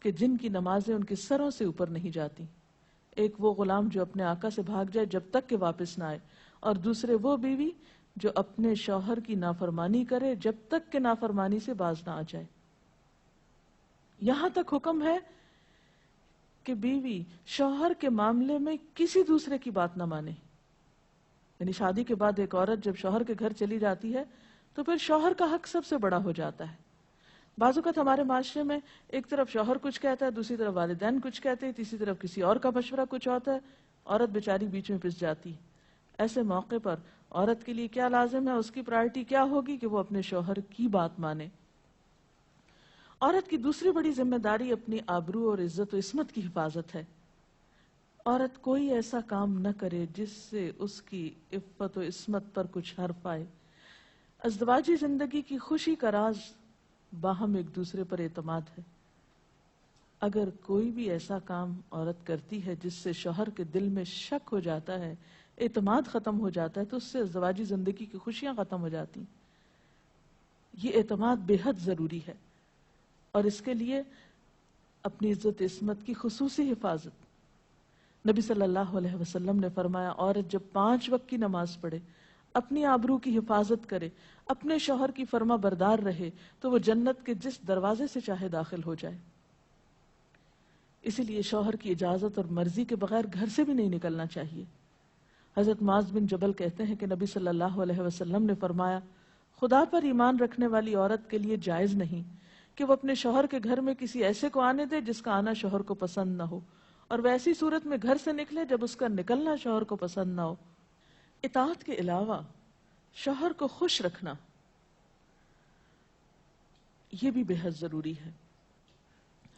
کہ جن کی نمازیں ان کے سروں سے اوپر نہیں جاتی. ایک وہ غلام جو اپنے آقا سے بھاگ جائے جب تک کہ واپس نہ آئے، اور دوسرے وہ بیوی جو اپنے شوہر کی نافرمانی کرے جب تک کہ نافرمانی سے باز نہ آ جائے. یہاں تک حکم ہے کہ بیوی شوہر کے معاملے میں کسی دوسرے کی بات نہ مانے. یعنی شادی کے بعد ایک عورت جب شوہر کے گھر چلی جاتی ہے تو پھر شوہر کا حق سب سے بڑا ہو جاتا ہے. بعض اوقات ہمارے معاشرے میں ایک طرف شوہر کچھ کہتا ہے، دوسری طرف والدین کچھ کہتے ہیں، تیسری طرف کسی اور کا مشورہ کچھ ہوتا ہے، عورت بیچاری بیچ میں پس جاتی. ایسے موقع پر عورت کے لیے کیا لازم ہے، اس کی پرائرٹی کیا ہوگی کہ وہ اپنے شوہر کی بات مانے. عورت کی دوسری بڑی ذمہ داری اپنی آبرو اور عزت و عصمت کی حفاظت ہے. عورت کوئی ایسا کام نہ کرے جس سے اس کی عفت و عصمت پر کچھ حرف آئے. ازدواجی زندگی کی خوشی کا راز باہم ایک دوسرے پر اعتماد ہے. اگر کوئی بھی ایسا کام عورت کرتی ہے جس سے شوہر کے دل میں شک ہو جاتا ہے، اعتماد ختم ہو جاتا ہے، تو اس سے ازدواجی زندگی کی خوشیاں ختم ہو جاتی ہیں. یہ اعتماد بے حد ضروری ہے، اور اس کے لیے اپنی عزت عصمت کی خصوصی حفاظت. نبی صلی اللہ علیہ وسلم نے فرمایا، عورت جب 5 وقت کی نماز پڑھے، اپنی آبرو کی حفاظت کرے، اپنے شوہر کی فرما بردار رہے، تو وہ جنت کے جس دروازے سے چاہے داخل ہو جائے. اسی لیے شوہر کی اجازت اور مرضی کے بغیر گھر سے بھی نہیں نکلنا چاہیے. حضرت معاذ بن جبل کہتے ہیں کہ نبی صلی اللہ علیہ وسلم نے فرمایا، خدا پر ایمان رکھنے والی عورت کے لیے جائز نہیں کہ وہ اپنے شوہر کے گھر میں کسی ایسے کو آنے دے جس کا آنا شوہر کو پسند نہ ہو، اور ویسی صورت میں گھر سے نکلے جب اس کا نکلنا شوہر کو پسند نہ ہو. اطاعت کے علاوہ شوہر کو خوش رکھنا یہ بھی بے حد ضروری ہے.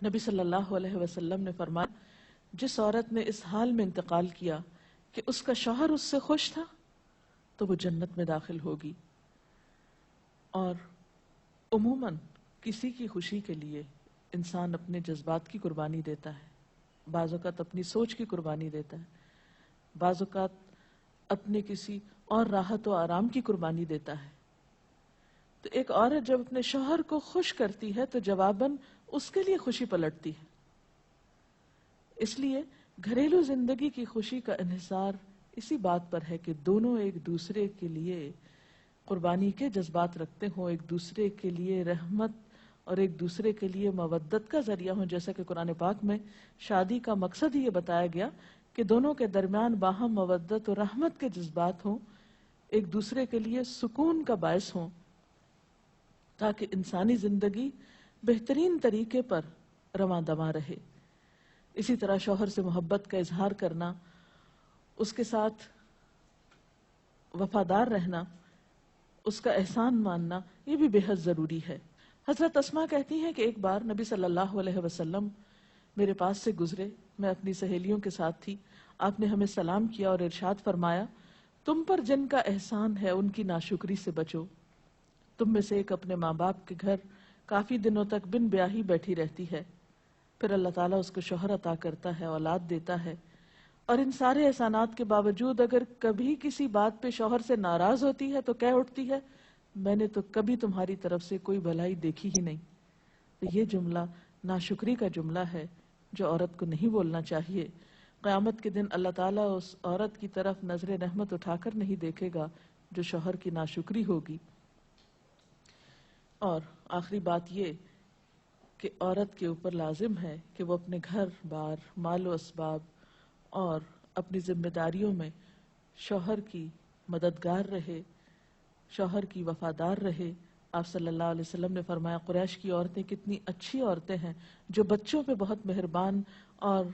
نبی صلی اللہ علیہ وسلم نے فرمایا، جس عورت نے اس حال میں انتقال کیا کہ اس کا شوہر اس سے خوش تھا تو وہ جنت میں داخل ہوگی. اور عموماً کسی کی خوشی کے لیے انسان اپنے جذبات کی قربانی دیتا ہے، بعض اوقات اپنی سوچ کی قربانی دیتا ہے، بعض اوقات اپنے کسی اور راحت و آرام کی قربانی دیتا ہے. تو ایک عورت جب اپنے شوہر کو خوش کرتی ہے تو جواباً اس کے لیے خوشی پلٹتی ہے. اس لیے گھریلو زندگی کی خوشی کا انحصار اسی بات پر ہے کہ دونوں ایک دوسرے کے لیے قربانی کے جذبات رکھتے ہوں، ایک دوسرے کے لیے رحمت اور ایک دوسرے کے لیے مودت کا ذریعہ ہوں. جیسا کہ قرآن پاک میں شادی کا مقصد ہی یہ بتایا گیا کہ دونوں کے درمیان باہم مودت اور رحمت کے جذبات ہوں، ایک دوسرے کے لیے سکون کا باعث ہوں، تاکہ انسانی زندگی بہترین طریقے پر رواں دواں رہے. اسی طرح شوہر سے محبت کا اظہار کرنا، اس کے ساتھ وفادار رہنا، اس کا احسان ماننا، یہ بھی بے حد ضروری ہے. حضرت اسماء کہتی ہیں کہ ایک بار نبی صلی اللہ علیہ وسلم میرے پاس سے گزرے، میں اپنی سہیلیوں کے ساتھ تھی. آپ نے ہمیں سلام کیا اور ارشاد فرمایا، تم پر جن کا احسان ہے ان کی ناشکری سے بچو. تم میں سے ایک اپنے ماں باپ کے گھر کافی دنوں تک بن بیاہی بیٹھی رہتی ہے، پھر اللہ تعالیٰ اس کو شوہر عطا کرتا ہے، اولاد دیتا ہے، اور ان سارے احسانات کے باوجود اگر کبھی کسی بات پہ شوہر سے ناراض ہوتی ہے تو کہہ اٹھتی ہے، میں نے تو کبھی تمہاری طرف سے کوئی بھلائی دیکھی ہی نہیں. تو یہ جملہ ناشکری کا جملہ ہے جو عورت کو نہیں بولنا چاہیے. قیامت کے دن اللہ تعالیٰ اس عورت کی طرف نظر رحمت اٹھا کر نہیں دیکھے گا جو شوہر کی ناشکری ہوگی. اور آخری بات یہ کہ عورت کے اوپر لازم ہے کہ وہ اپنے گھر بار، مال و اسباب اور اپنی ذمہ داریوں میں شوہر کی مددگار رہے، شوہر کی وفادار رہے. آپ صلی اللہ علیہ وسلم نے فرمایا، قریش کی عورتیں کتنی اچھی عورتیں ہیں جو بچوں پہ بہت مہربان اور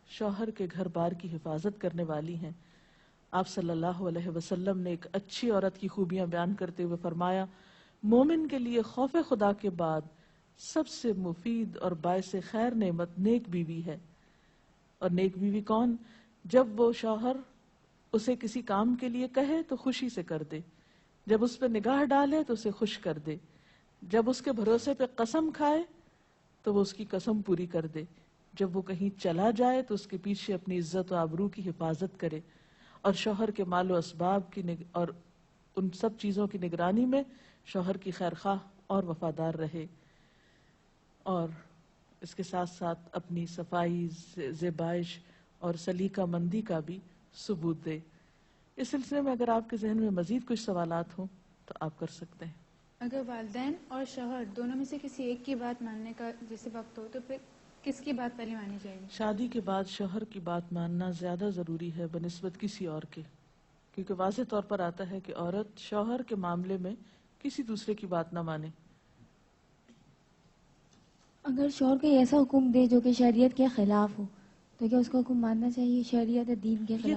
شوہر کے گھر بار کی حفاظت کرنے والی ہیں. آپ صلی اللہ علیہ وسلم نے ایک اچھی عورت کی خوبیاں بیان کرتے ہوئے فرمایا، مومن کے لیے خوف خدا کے بعد سب سے مفید اور باعث خیر نعمت نیک بیوی ہے. اور نیک بیوی کون؟ جب وہ شوہر اسے کسی کام کے لیے کہے تو خوشی سے کر دے، جب اس پہ نگاہ ڈالے تو اسے خوش کر دے، جب اس کے بھروسے پہ قسم کھائے تو وہ اس کی قسم پوری کر دے، جب وہ کہیں چلا جائے تو اس کے پیچھے اپنی عزت و آبرو کی حفاظت کرے، اور شوہر کے مال و اسباب کی اور ان سب چیزوں کی نگرانی میں شوہر کی خیر خواہ اور وفادار رہے. اور اس کے ساتھ ساتھ اپنی صفائی، زیبائش اور سلیقہ مندی کا بھی ثبوت دے۔ اس سلسلے میں اگر آپ کے ذہن میں مزید کچھ سوالات ہوں تو آپ کر سکتے ہیں۔ اگر والدین اور شوہر دونوں میں سے کسی ایک کی بات ماننے کا جیسے وقت ہو تو پھر کس کی بات پہلے مانی جائے گی؟ شادی کے بعد شوہر کی بات ماننا زیادہ ضروری ہے بنسبت کسی اور کے، کیونکہ واضح طور پر آتا ہے کہ عورت شوہر کے معاملے میں کسی دوسرے کی بات نہ مانے۔ اگر شوہر کوئی ایسا حکم دے جو کہ شریعت کے خلاف ہو تو کیا اس کا حکم ماننا چاہیے؟ شریعت دین کے یہ خلاف؟ تو